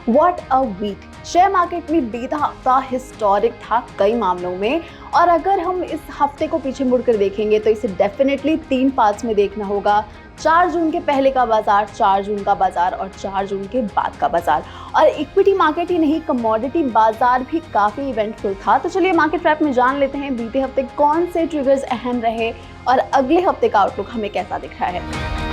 What a week. Share market में बीता हफ्ता हिस्टोरिक था कई मामलों में, और अगर हम इस हफ्ते को पीछे मुड़कर देखेंगे तो इसे डेफिनेटली 3 पार्ट्स में देखना होगा। 4 जून के पहले का बाजार, 4 जून का बाजार और 4 जून के बाद का बाजार। और इक्विटी मार्केट ही नहीं, कमोडिटी बाजार भी काफी इवेंटफुल था। तो चलिए मार्केट रैप में जान लेते हैं बीते हफ्ते कौन से ट्रिगर्स अहम रहे और अगले हफ्ते का आउटलुक हमें कैसा दिख रहा है।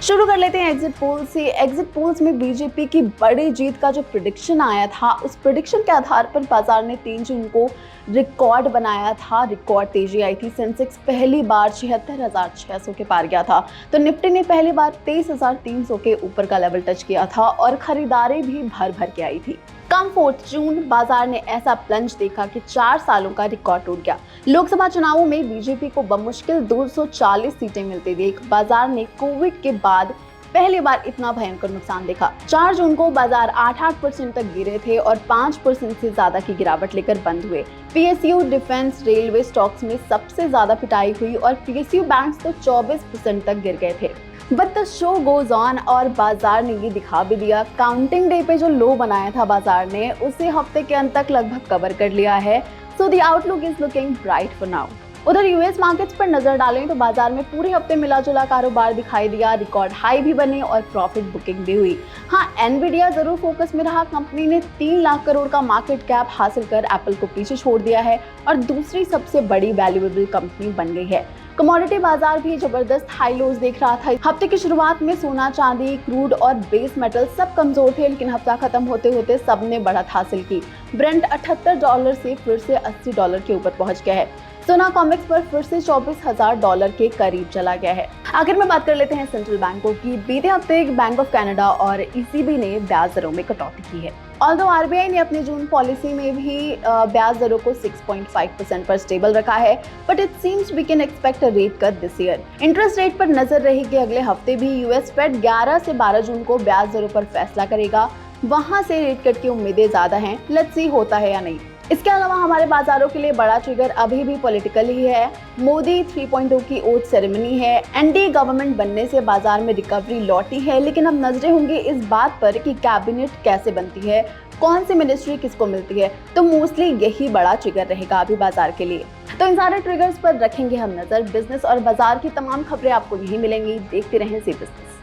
शुरू कर लेते हैं एग्जिट पोल से। एग्जिट पोल्स में बीजेपी की बड़ी जीत का जो प्रिडिक्शन आया था, उस प्रिडिक्शन के आधार पर बाजार ने 3 जून को रिकॉर्ड बनाया था। रिकॉर्ड तेजी आई थी। सेंसेक्स पहली बार 76,600 के पार गया था, तो निफ्टी ने पहली बार 23,300 के ऊपर का लेवल टच किया था और खरीदारी भी भर भर के आई थी। कम 4 जून बाजार ने ऐसा प्लंज देखा कि 4 सालों का रिकॉर्ड टूट गया। लोकसभा चुनावों में बीजेपी को बमुश्किल 240 सीटें मिलती देख बाजार ने कोविड के बाद पहली बार इतना भयंकर नुकसान देखा। 4 जून को बाजार 8% तक गिरे थे और 5% से ज्यादा की गिरावट लेकर बंद हुए। पीएसयू, डिफेंस, रेलवे स्टॉक्स में सबसे ज्यादा पिटाई हुई और पीएसयू बैंक्स तो 24% तक गिर गए थे। But the show goes on और बाजार ने ये दिखा भी दिया। काउंटिंग डे पे जो लो बनाया था बाजार ने, उसे हफ्ते के अंत तक लगभग कवर कर लिया है। So the outlook is looking bright for now. उधर यूएस मार्केट्स पर नजर डालें तो बाजार में पूरे हफ्ते मिला जुला कारोबार दिखाई दिया। रिकॉर्ड हाई भी बने और प्रॉफिट बुकिंग भी हुई। हाँ, एनवीडिया जरूर फोकस में रहा। कंपनी ने 3 लाख करोड़ का मार्केट कैप हासिल कर एप्पल को पीछे छोड़ दिया है और दूसरी सबसे बड़ी वैल्यूएबल कंपनी बन गई है। कमोडिटी बाजार भी जबरदस्त हाई लोज देख रहा था। हफ्ते की शुरुआत में सोना, चांदी, क्रूड और बेस मेटल सब कमजोर थे, लेकिन हफ्ता खत्म होते होते सबने बढ़त हासिल की। ब्रेंट $78 से फिर से $80 के ऊपर पहुंच गया है। सोना कॉमेक्स पर फिर से $24,000 के करीब चला गया है। आखिर में बात कर लेते हैं सेंट्रल बैंकों की। बीते हफ्ते बैंक ऑफ कनाडा और ईसीबी ने ब्याज दरों में कटौती की है। ऑल्दो आरबीआई ने अपनी जून पॉलिसी में भी ब्याज दरों को 6.5% पर स्टेबल रखा है, but it seems we can expect a rate cut this year. Interest rate पर नजर रहेगी अगले हफ्ते भी। यूएस फेड 11 से 12 जून को ब्याज दरों पर फैसला करेगा। वहां से रेट कट की उम्मीदें ज्यादा हैं। लेट्स सी होता है या नहीं। इसके अलावा हमारे बाजारों के लिए बड़ा ट्रिगर अभी भी पॉलिटिकल ही है। मोदी 3.0 की ओथ सेरेमनी है। एनडीए गवर्नमेंट बनने से बाजार में रिकवरी लौटी है, लेकिन अब नजरें होंगी इस बात पर कि कैबिनेट कैसे बनती है, कौन सी मिनिस्ट्री किसको मिलती है। तो मोस्टली यही बड़ा ट्रिगर रहेगा अभी बाजार के लिए। तो इन सारे ट्रिगर्स पर रखेंगे हम नजर। बिजनेस और बाजार की तमाम खबरें आपको यहीं मिलेंगी। देखते रहें ज़ी बिजनेस।